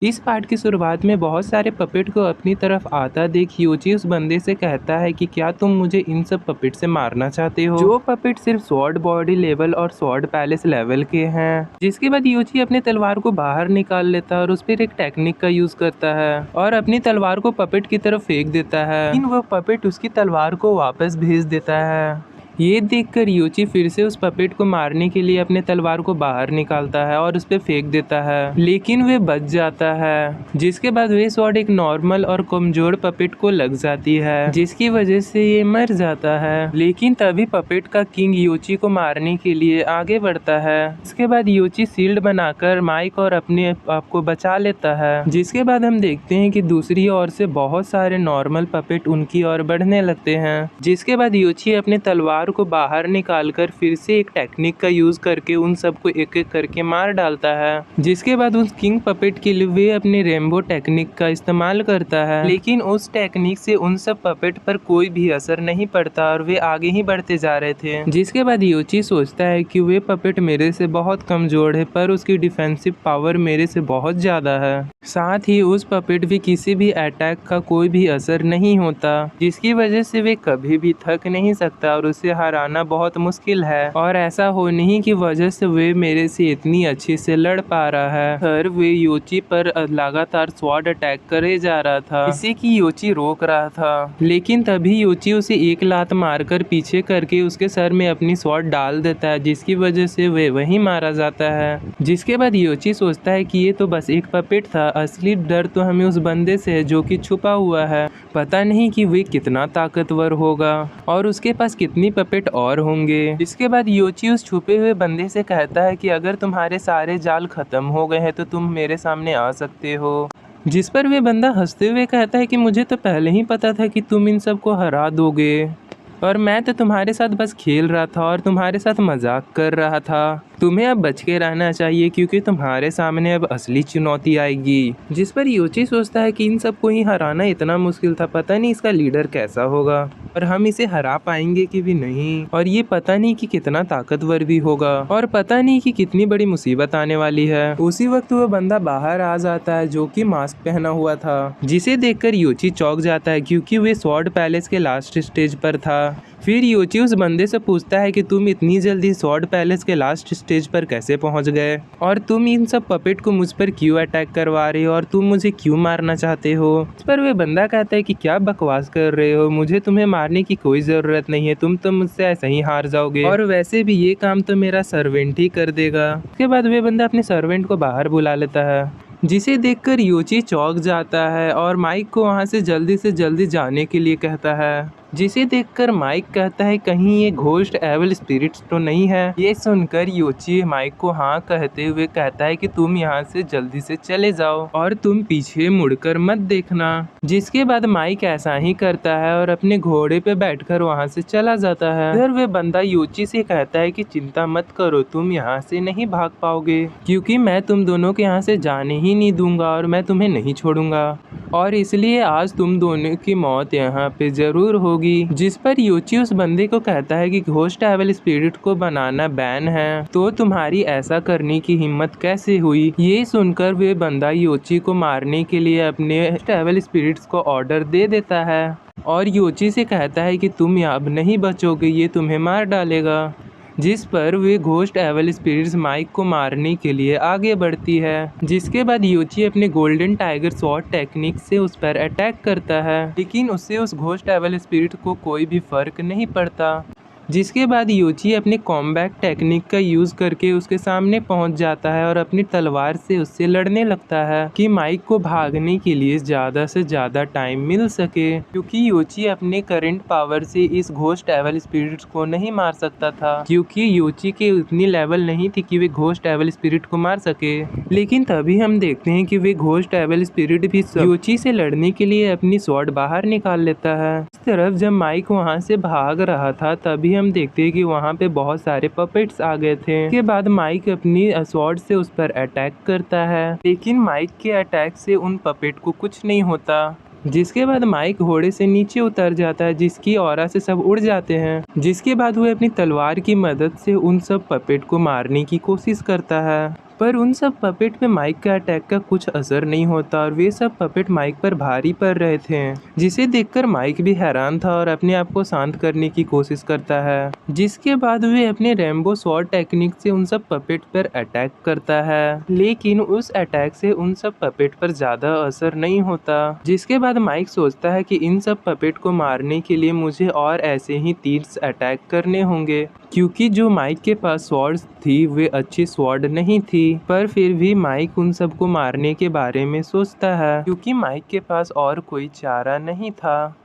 इस पार्ट की शुरुआत में बहुत सारे पपेट को अपनी तरफ आता देख यूची उस बंदे से कहता है कि क्या तुम मुझे इन सब पपेट से मारना चाहते हो, जो पपेट सिर्फ स्वॉर्ड बॉडी लेवल और स्वॉर्ड पैलेस लेवल के हैं। जिसके बाद यूची अपनी तलवार को बाहर निकाल लेता है और उस पर एक टेक्निक का यूज करता है और अपनी तलवार को पपेट की तरफ फेंक देता है, लेकिन वो पपेट उसकी तलवार को वापस भेज देता है। ये देखकर यूची फिर से उस पपेट को मारने के लिए अपने तलवार को बाहर निकालता है और उस पर फेंक देता है, लेकिन वे बच जाता है। जिसके बाद वे स्वॉर्ड एक नॉर्मल और कमजोर पपेट को लग जाती है, जिसकी वजह से ये मर जाता है। लेकिन तभी पपेट का किंग यूची को मारने के लिए आगे बढ़ता है। इसके बाद यूची शील्ड बनाकर माइक और अपने आप को बचा लेता है। जिसके बाद हम देखते हैं कि दूसरी ओर से बहुत सारे नॉर्मल पपेट उनकी ओर बढ़ने लगते हैं। जिसके बाद यूची अपने तलवार को बाहर निकालकर फिर से एक टेक्निक का यूज करके उन सबको एक एक करके मार डालता है। जिसके बाद उस किंग पपेट के लिए वे अपने रेनबो टेक्निक का इस्तेमाल करता है, लेकिन उस टेक्निक से उन सब पपेट पर कोई भी असर नहीं पड़ता और वे आगे ही बढ़ते जा रहे थे। जिसके बाद यूची सोचता है कि वे पपेट मेरे से बहुत कमजोर है पर उसकी डिफेंसिव पावर मेरे से बहुत ज्यादा है। साथ ही उस पपेट भी किसी भी अटैक का कोई भी असर नहीं होता, जिसकी वजह से वे कभी भी थक नहीं सकता और उसे हराना बहुत मुश्किल है। और ऐसा होने ही की वजह से वे मेरे से इतनी अच्छे से लड़ पा रहा है। हर वे यूची पर लगातार स्वॉर्ड अटैक करे जा रहा था, इसी की यूची रोक रहा था, लेकिन तभी यूची उसे एक लात मारकर पीछे करके उसके सर में अपनी स्वॉर्ड डाल देता है, जिसकी वजह से वे वहीं मारा जाता है। जिसके बाद यूची सोचता है कि ये तो बस एक पपेट था, असली डर तो हमें उस बंदे से है जो कि छुपा हुआ है। पता नहीं कि वे कितना ताकतवर होगा और उसके पास कितनी पपेट और होंगे। इसके बाद यूची उस छुपे हुए बंदे से कहता है कि अगर तुम्हारे सारे जाल खत्म हो गए हैं तो तुम मेरे सामने आ सकते हो। जिस पर वे बंदा हंसते हुए कहता है कि मुझे तो पहले ही पता था कि तुम इन सबको हरा दोगे और मैं तो तुम्हारे साथ बस खेल रहा था और तुम्हारे साथ मजाक कर रहा था। तुम्हें अब बच के रहना चाहिए क्योंकि तुम्हारे सामने अब असली चुनौती आएगी। जिस पर यूची सोचता है कि इन सबको ही हराना इतना मुश्किल था, पता नहीं इसका लीडर कैसा होगा और हम इसे हरा पाएंगे कि भी नहीं, और ये पता नहीं कि कितना ताकतवर भी होगा और पता नहीं कि कितनी बड़ी मुसीबत आने वाली है। उसी वक्त वो बंदा बाहर आ जाता है जो कि मास्क पहना हुआ था, जिसे देखकर यूची चौंक जाता है क्योंकि वे स्वॉर्ड पैलेस के लास्ट स्टेज पर था। फिर यूची उस बंदे से पूछता है कि तुम इतनी जल्दी स्वॉर्ड पैलेस के लास्ट स्टेज पर कैसे पहुंच गए और तुम इन सब पपेट को मुझ पर क्यों अटैक करवा रहे हो और तुम मुझे क्यों मारना चाहते हो। इस पर वे बंदा कहता है कि क्या बकवास कर रहे हो, मुझे तुम्हें मारने की कोई जरूरत नहीं है, तुम तो मुझसे ऐसे ही हार जाओगे और वैसे भी ये काम तो मेरा सर्वेंट ही कर देगा। उसके बाद वे बंदा अपने सर्वेंट को बाहर बुला लेता है, जिसे देखकर यूची चौंक जाता है और माइक को वहां से जल्दी जाने के लिए कहता है। जिसे देखकर माइक कहता है कहीं ये घोस्ट एविल स्पिरिट्स तो नहीं है। ये सुनकर यूची माइक को हाँ कहते हुए कहता है कि तुम यहाँ से जल्दी से चले जाओ और तुम पीछे मुड़कर मत देखना। जिसके बाद माइक ऐसा ही करता है और अपने घोड़े पे बैठकर वहाँ से चला जाता है। फिर वे बंदा यूची से कहता है कि चिंता मत करो, तुम यहाँ से नहीं भाग पाओगे क्योंकि मैं तुम दोनों के यहाँ से जाने ही नहीं दूंगा और मैं तुम्हें नहीं छोड़ूंगा और इसलिए आज तुम दोनों की मौत यहाँ पे जरूर होगी। जिस पर यूची उस बंदे को कहता है कि घोस्ट एविल स्पिरिट को बनाना बैन है, तो तुम्हारी ऐसा करने की हिम्मत कैसे हुई। ये सुनकर वे बंदा यूची को मारने के लिए अपने एविल स्पिरिट्स को ऑर्डर दे देता है और यूची से कहता है कि तुम अब नहीं बचोगे, ये तुम्हें मार डालेगा। जिस पर वे घोस्ट एविल स्पिरिट्स माइक को मारने के लिए आगे बढ़ती है। जिसके बाद यूची अपने गोल्डन टाइगर स्वॉर्ड टेक्निक से उस पर अटैक करता है, लेकिन उससे उस घोस्ट एविल स्पिरिट को कोई भी फर्क नहीं पड़ता। जिसके बाद यूची अपने कॉम्बैट टेक्निक का यूज करके उसके सामने पहुंच जाता है और अपनी तलवार से उससे लड़ने लगता है कि माइक को भागने के लिए ज्यादा से ज्यादा टाइम मिल सके, क्योंकि यूची अपने करंट पावर से इस घोस्ट एविल स्पिरिट को नहीं मार सकता था, क्योंकि यूची के उतनी लेवल नहीं थी कि वे घोस्ट एविल स्पिरिट को मार सके। लेकिन तभी हम देखते हैं कि वे घोस्ट एविल स्पिरिट भी यूची से लड़ने के लिए अपनी स्वॉर्ड बाहर निकाल लेता है। इस तरफ जब माइक वहाँ से भाग रहा था तभी हम देखते हैं कि वहाँ पे बहुत सारे पपेट्स आ गए थे। उसके बाद माइक अपनी स्वॉर्ड से उस पर अटैक करता है, लेकिन माइक के अटैक से उन पपेट को कुछ नहीं होता। जिसके बाद माइक घोड़े से नीचे उतर जाता है, जिसकी ऑरा से सब उड़ जाते हैं। जिसके बाद वह अपनी तलवार की मदद से उन सब पपेट को मारने की कोशिश करता है। पर उन सब पपेट पे माइक के अटैक का कुछ असर नहीं होता और वे सब पपेट माइक पर भारी पड़ रहे थे, जिसे देखकर माइक भी हैरान था और अपने आप को शांत करने की कोशिश करता है। जिसके बाद वे अपने रेम्बो स्वॉर्ड टेक्निक से उन सब पपेट पर अटैक करता है, लेकिन उस अटैक से उन सब पपेट पर ज्यादा असर नहीं होता। जिसके बाद माइक सोचता है कि इन सब पपेट को मारने के लिए मुझे और ऐसे ही 30 अटैक करने होंगे, क्योंकि जो माइक के पास स्वॉर्ड्स थी वे अच्छी स्वॉर्ड नहीं थी। पर फिर भी माइक उन सबको मारने के बारे में सोचता है, क्योंकि माइक के पास और कोई चारा नहीं था।